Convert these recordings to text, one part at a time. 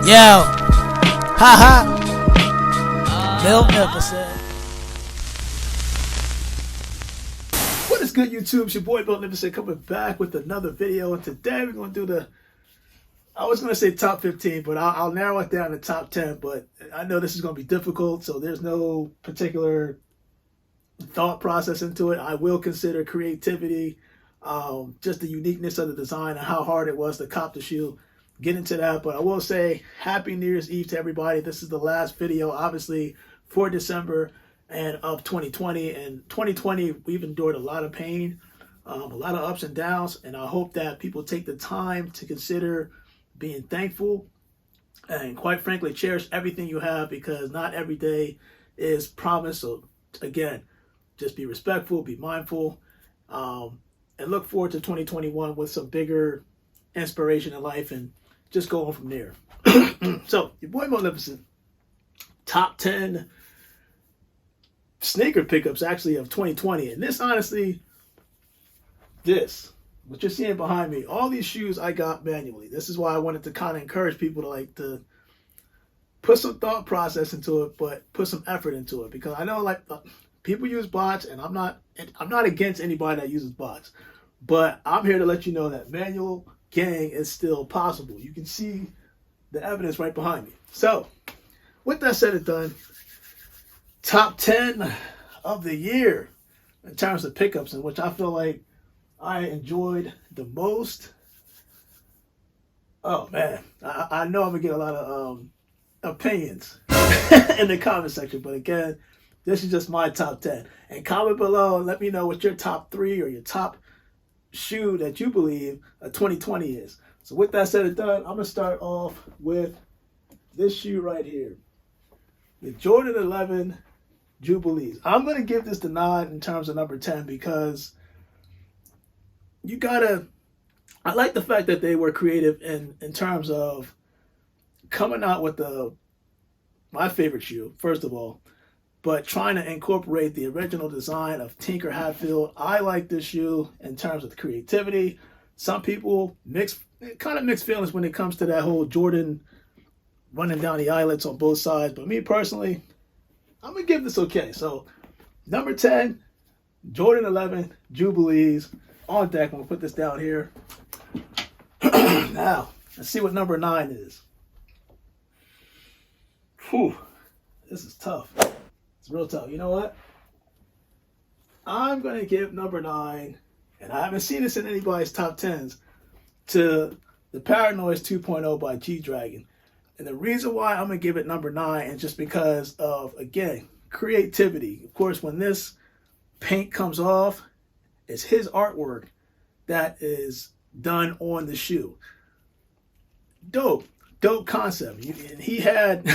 Yo, haha, Magnificent. What is good, YouTube? It's your boy Magnificent coming back with another video, and today we're going to do I was going to say top 15, but I'll narrow it down to top 10, but I know this is going to be difficult, so there's no particular thought process into it. I will consider creativity, just the uniqueness of the design and how hard it was to cop the shoe. Get into that, but I will say Happy New Year's Eve to everybody. This is the last video, obviously, for December and of 2020. And 2020, we've endured a lot of pain, a lot of ups and downs, and I hope that people take the time to consider being thankful and, quite frankly, cherish everything you have, because not every day is promised. So again, just be respectful, be mindful, and look forward to 2021 with some bigger inspiration in life and just go on from there. So your boy Magnificent, top 10 sneaker pickups actually of 2020. And this, honestly, what you're seeing behind me, all these shoes I got manually. This is why I wanted to kind of encourage people to put some thought process into it, but put some effort into it, because I know people use bots, and I'm not against anybody that uses bots, but I'm here to let you know that manual gang is still possible. You can see the evidence right behind me. So with that said and done, top 10 of the year in terms of pickups, in which I feel like I enjoyed the most. Oh man, I know I'm gonna get a lot of opinions in the comment section, but again, this is just my top 10. And comment below and let me know what your top 3 or your top shoe that you believe 2020 is. So with that said and done, I'm gonna start off with this shoe right here, the Jordan 11 Jubilees. I'm gonna give this the nod in terms of number 10, because I like the fact that they were creative in terms of coming out with my favorite shoe, first of all, but trying to incorporate the original design of Tinker Hatfield. I like this shoe in terms of the creativity. Some people kind of mixed feelings when it comes to that whole Jordan running down the eyelets on both sides, but me personally, I'm gonna give this okay. So number 10, Jordan 11 Jubilees on deck. I'm gonna put this down here. Now let's see what number 9 is. Whew, this is tough. It's real tough. You know what? I'm going to give number 9, and I haven't seen this in anybody's top 10s, to the Paranoise 2.0 by G-Dragon. And the reason why I'm going to give it number 9 is just because of, again, creativity. Of course, when this paint comes off, it's his artwork that is done on the shoe. Dope concept. And he had,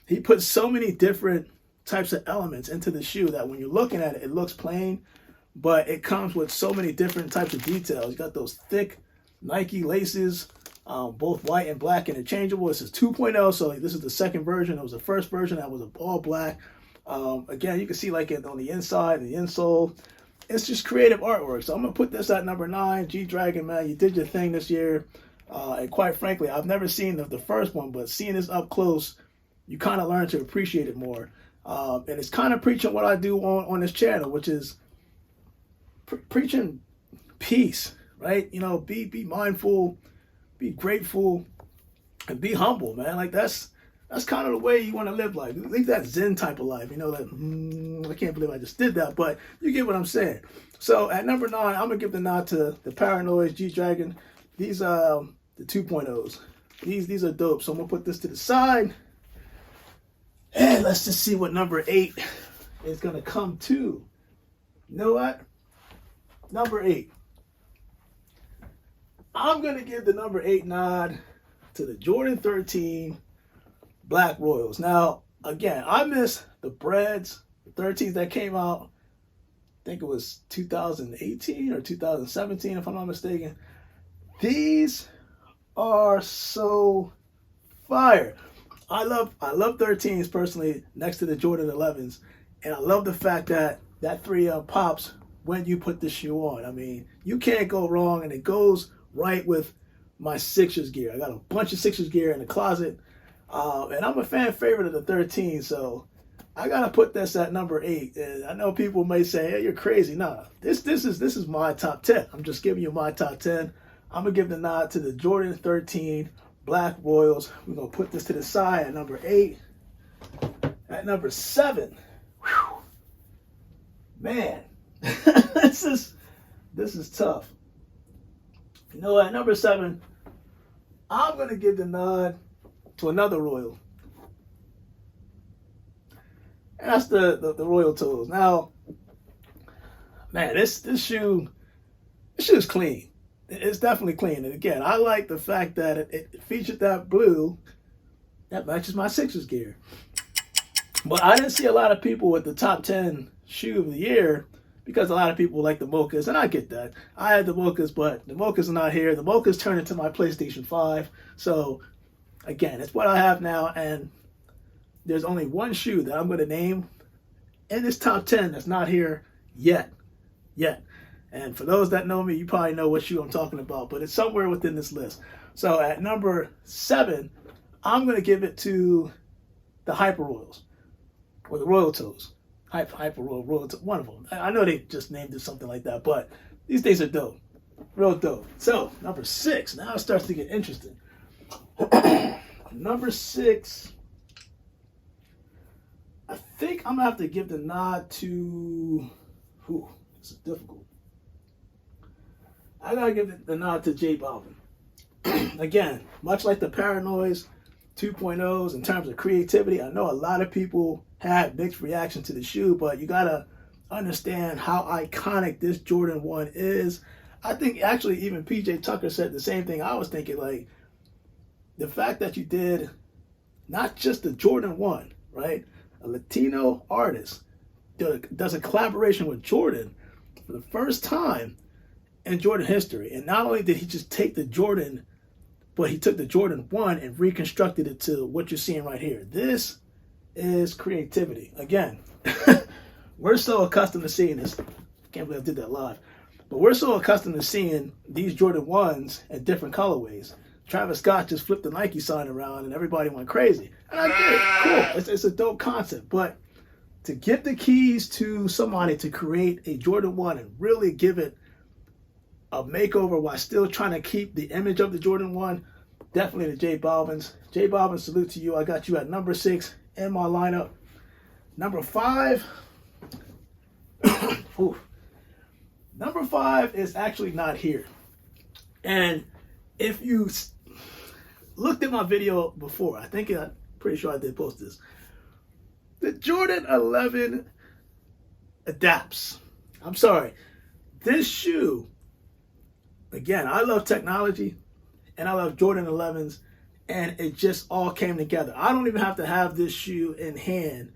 he put so many different types of elements into the shoe that when you're looking at it, it looks plain, but it comes with so many different types of details. You got those thick Nike laces, both white and black interchangeable. This is 2.0, so this is the second version. It was the first version that was all black. Again, you can see it on the inside, the insole. It's just creative artwork. So I'm gonna put this at number 9. G-Dragon, man, you did your thing this year. And quite frankly, I've never seen the first one, but seeing this up close, you kind of learn to appreciate it more. And it's kind of preaching what I do on this channel, which is preaching peace, right? You know, be mindful, be grateful, and be humble, man. That's kind of the way you want to live life. Live that Zen type of life. You know, I can't believe I just did that, but you get what I'm saying. So at number 9, I'm gonna give the nod to the Paranoise G-Dragon. These the 2.0s. These are dope. So I'm gonna put this to the side. And let's just see what number 8 is going to come to. You know what? Number 8. I'm going to give the number 8 nod to the Jordan 13 Black Royals. Now, again, I miss the Breads, the 13s that came out, I think it was 2018 or 2017, if I'm not mistaken. These are so fire. I love 13s personally next to the Jordan 11s, and I love the fact that 3M pops when you put the shoe on. I mean, you can't go wrong, and it goes right with my Sixers gear. I got a bunch of Sixers gear in the closet. And I'm a fan favorite of the 13, so I gotta put this at number 8. And I know people may say, "Hey, you're crazy." Nah, this is my top 10. I'm just giving you my top 10. I'm gonna give the nod to the Jordan 13 Black Royals. We're gonna put this to the side at number 8. At number 7, whew, man, this is tough. You know, at number 7, I'm gonna give the nod to another Royal. And that's the Royal Toes. Now, man, this shoe is clean. It's definitely clean. And again, I like the fact that it featured that blue that matches my Sixers gear. But I didn't see a lot of people with the top 10 shoe of the year because a lot of people like the mochas, and I get that. I had the mochas, but the mochas are not here. The mochas turned into my PlayStation 5. So, again, it's what I have now, and there's only one shoe that I'm going to name in this top 10 that's not here yet. And for those that know me, you probably know what shoe I'm talking about, but it's somewhere within this list. So at number 7, I'm going to give it to the Hyper Royals, or the Royal Toes. Hyper Royal Toes, one of them. I know they just named it something like that, but these things are dope. Real dope. So, number 6, now it starts to get interesting. Number 6, I think I'm going to have to give the nod to, this is difficult. I got to give the nod to J Balvin. Again, much like the Paranoids 2.0s in terms of creativity, I know a lot of people had mixed reaction to the shoe, but you got to understand how iconic this Jordan 1 is. I think actually even PJ Tucker said the same thing I was thinking, like the fact that you did not just the Jordan 1, right? A Latino artist does a collaboration with Jordan for the first time in Jordan history. And not only did he just take the Jordan, but he took the Jordan 1 and reconstructed it to what you're seeing right here. This is creativity. Again, we're so accustomed to seeing this. I can't believe I did that live. But we're so accustomed to seeing these Jordan 1s at different colorways. Travis Scott just flipped the Nike sign around and everybody went crazy. And I get it. Cool. It's a dope concept. But to give the keys to somebody to create a Jordan 1 and really give it a makeover while still trying to keep the image of the Jordan 1, definitely the J Balvins. J Balvin, salute to you. I got you at number 6 in my lineup. Number 5. Number 5 is actually not here. And if you looked at my video before, I'm pretty sure I did post this. The Jordan 11 adapts. I'm sorry. This shoe, again, I love technology and I love Jordan 11s, and it just all came together. I don't even have to have this shoe in hand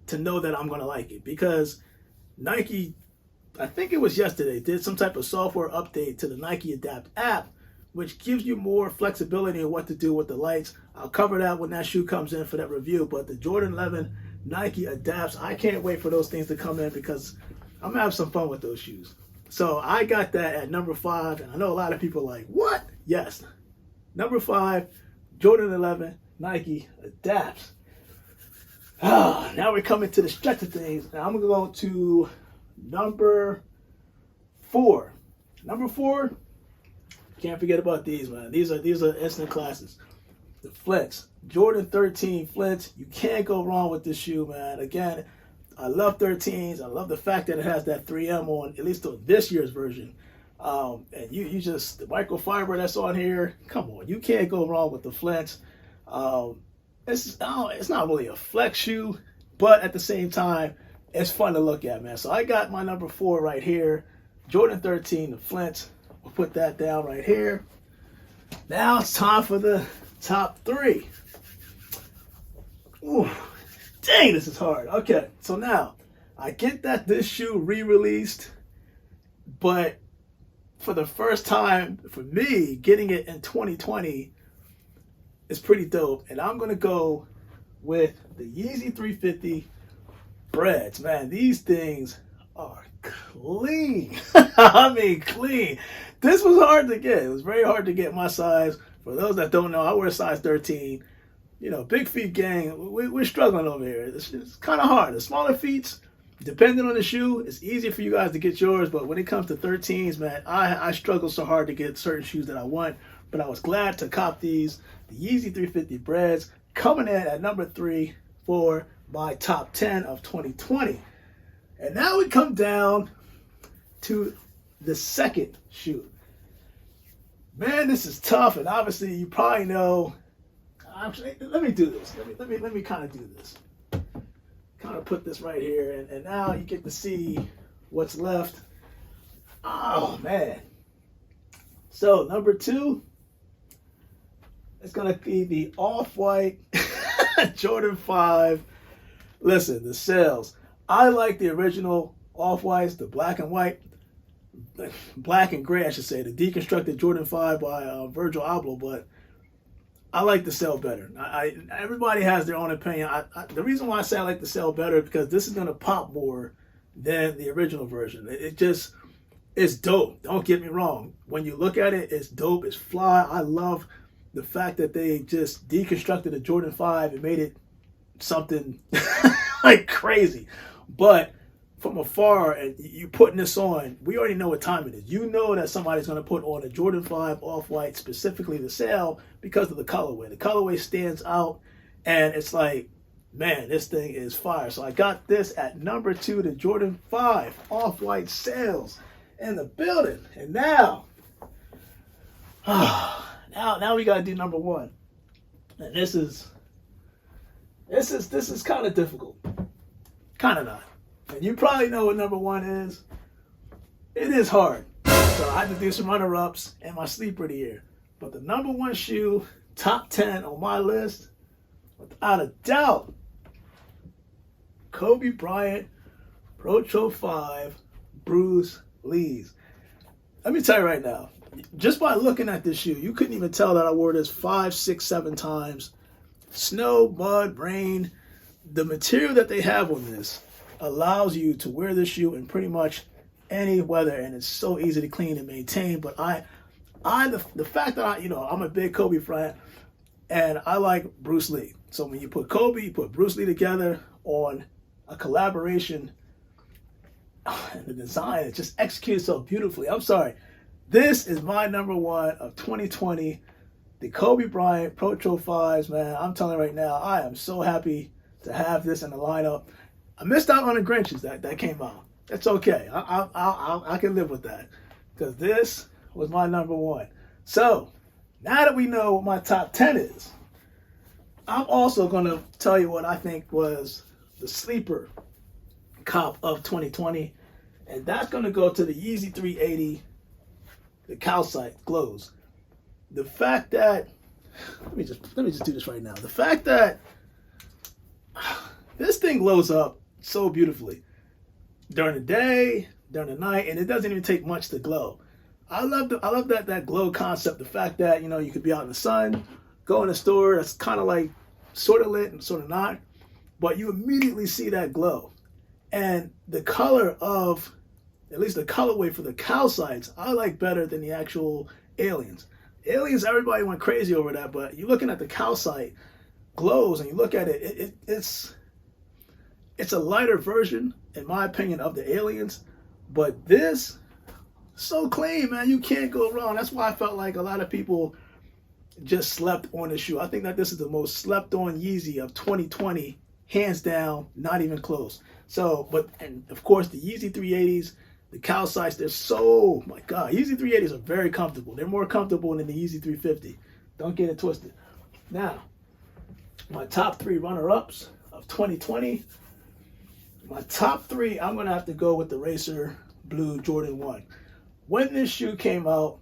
to know that I'm going to like it, because Nike, I think it was yesterday, did some type of software update to the Nike Adapt app, which gives you more flexibility in what to do with the lights. I'll cover that when that shoe comes in for that review. But the Jordan 11 Nike Adapts, I can't wait for those things to come in because I'm going to have some fun with those shoes. So I got that at number 5, and I know a lot of people are like, what? Yes. Number 5, Jordan 11 Nike Adapts. Now we're coming to the stretch of things. Now I'm going to go to number 4. Number 4, can't forget about these, man. These are instant classes. The Flints. Jordan 13 Flints. You can't go wrong with this shoe, man. Again, I love 13s. I love the fact that it has that 3M on, at least on this year's version. And you just, the microfiber that's on here, come on. You can't go wrong with the Flints. It's not really a flex shoe, but at the same time, it's fun to look at, man. So I got my number 4 right here. Jordan 13, the Flints. We'll put that down right here. Now it's time for the top 3. Ooh, dang, this is hard. Okay, so now I get that this shoe re-released, but for the first time for me, getting it in 2020 is pretty dope. And I'm going to go with the Yeezy 350 Breads. Man, these things are clean. I mean, clean. This was hard to get. It was very hard to get my size. For those that don't know, I wear a size 13. You know, big feet gang, we're struggling over here. It's kind of hard. The smaller feet, depending on the shoe, it's easier for you guys to get yours. But when it comes to 13s, man, I struggle so hard to get certain shoes that I want. But I was glad to cop these, the Yeezy 350 Breads, coming in at number 3 for my top 10 of 2020. And now we come down to the second shoe. Man, this is tough, and obviously you probably know. Actually, let me do this. Let me kind of do this. Kind of put this right here, and now you get to see what's left. Oh man. So number 2 is gonna be the off-white Jordan 5. Listen, the sales. I like the original off-whites, the black and white. Black and gray, I should say, the deconstructed Jordan 5 by Virgil Abloh, but I like the cell better. Everybody has their own opinion. The reason why I say I like the cell better is because this is going to pop more than the original version. It's dope. Don't get me wrong. When you look at it, it's dope. It's fly. I love the fact that they just deconstructed the Jordan 5 and made it something like crazy. But from afar, and you putting this on, we already know what time it is. You know that somebody's going to put on a Jordan 5 off-white, specifically the sale, because of the colorway. The colorway stands out, and it's like, man, this thing is fire. So I got this at number 2, the Jordan 5 off-white sales in the building. And now we got to do number 1. And this is kind of difficult. Kind of not. And you probably know what number 1 is. It is hard. So I had to do some runner-ups and my sleeper of the year. But the number 1 shoe, top 10 on my list, without a doubt, Kobe Bryant Pro 5 Bruce Lee's. Let me tell you right now, just by looking at this shoe, you couldn't even tell that I wore this 5, 6, 7 times. Snow, mud, rain. The material that they have on this allows you to wear this shoe in pretty much any weather, and it's so easy to clean and maintain. But the fact that I'm a big Kobe fan, and I like Bruce Lee. So when you put Kobe, you put Bruce Lee together on a collaboration, and the design, it just executed so beautifully. I'm sorry. This is my number 1 of 2020, the Kobe Bryant Pro 5s, man. I'm telling you right now, I am so happy to have this in the lineup. I missed out on the Grinches that came out. That's okay. I can live with that, because this was my number 1. So now that we know what my top 10 is, I'm also going to tell you what I think was the sleeper cop of 2020, and that's going to go to the Yeezy 380, the calcite glows. The fact that let me just do this right now. The fact that this thing glows up so beautifully during the day, during the night, and it doesn't even take much to glow. I love that glow concept. The fact that you could be out in the sun, go in a store that's kind of like sort of lit and sort of not, but you immediately see that glow. And the color of, at least the colorway for the calcites, I like better than the actual aliens. Aliens, everybody went crazy over that, but you're looking at the calcite glows, and you look at it, it's a lighter version, in my opinion, of the aliens. But this, so clean, man. You can't go wrong. That's why I felt like a lot of people just slept on the shoe. I think that this is the most slept on Yeezy of 2020, hands down, not even close. So, and of course the Yeezy 380s, the calcites, my God, Yeezy 380s are very comfortable. They're more comfortable than the Yeezy 350. Don't get it twisted. Now, my top 3 runner-ups of 2020. My top 3, I'm going to have to go with the Racer Blue Jordan 1. When this shoe came out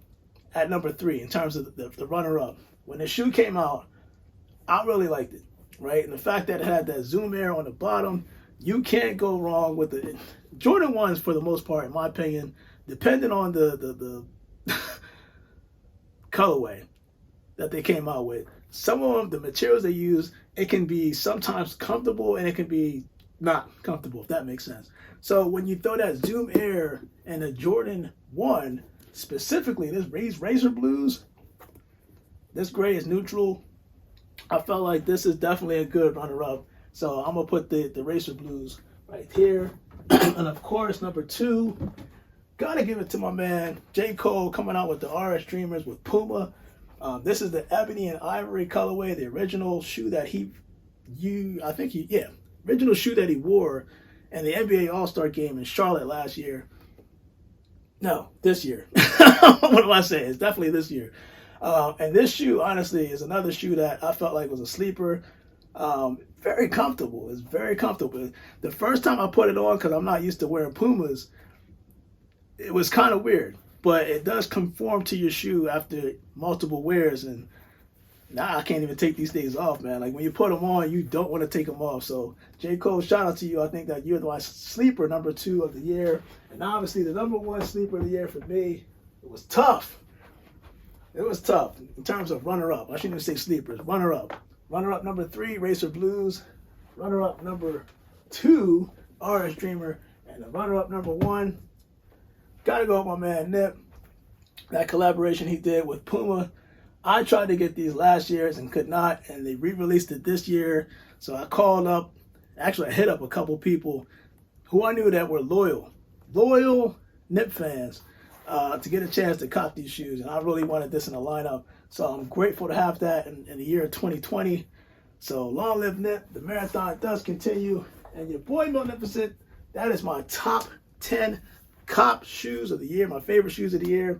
at number 3, in terms of the runner-up, when the shoe came out, I really liked it, right? And the fact that it had that Zoom Air on the bottom, you can't go wrong with it. Jordan 1s, for the most part, in my opinion, depending on the colorway that they came out with, some of them, the materials they use, it can be sometimes comfortable and it can be not comfortable, if that makes sense. So when you throw that Zoom Air and a Jordan 1, specifically these Razor Blues. This gray is neutral. I felt like this is definitely a good runner-up. So I'm going to put the Razor Blues right here. And of course, number 2, got to give it to my man, J. Cole, coming out with the RS Dreamers with Puma. This is the ebony and ivory colorway, the original shoe that original shoe that he wore in the NBA All-Star game in Charlotte last year. No, this year. What am I saying? It's definitely this year. And this shoe, honestly, is another shoe that I felt like was a sleeper. Very comfortable. It's very comfortable. The first time I put it on, because I'm not used to wearing Pumas, it was kind of weird. But it does conform to your shoe after multiple wears. And now I can't even take these things off, man. Like, when you put them on, you don't want to take them off. So, J. Cole, shout out to you. I think that you're my sleeper number 2 of the year. And obviously, the number 1 sleeper of the year for me, it was tough. It was tough in terms of runner-up. I shouldn't even say sleepers. Runner-up. Runner-up number 3, Razor Blues. Runner-up number 2, RS Dreamer. And the runner-up number 1, got to go with my man Nip. That collaboration he did with Puma. I tried to get these last years and could not. And they re-released it this year. So I called up. Actually, I hit up a couple people who I knew that were loyal Nip fans. To get a chance to cop these shoes, and I really wanted this in the lineup, so I'm grateful to have that in the year 2020. So long live Nip, the marathon does continue, and your boy Magnificent, that is my top 10 cop shoes of the year, my favorite shoes of the year,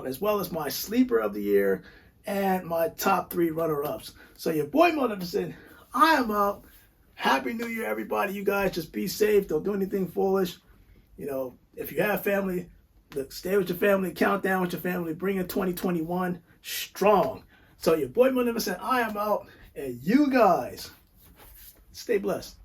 as well as my sleeper of the year, and my top 3 runner-ups. So your boy Magnificent, I am out. Happy New Year, everybody. You guys just be safe, don't do anything foolish. You know, if you have family, stay with your family, count down with your family, bring in 2021 strong. So your boy Magnificent, I am out, and you guys stay blessed.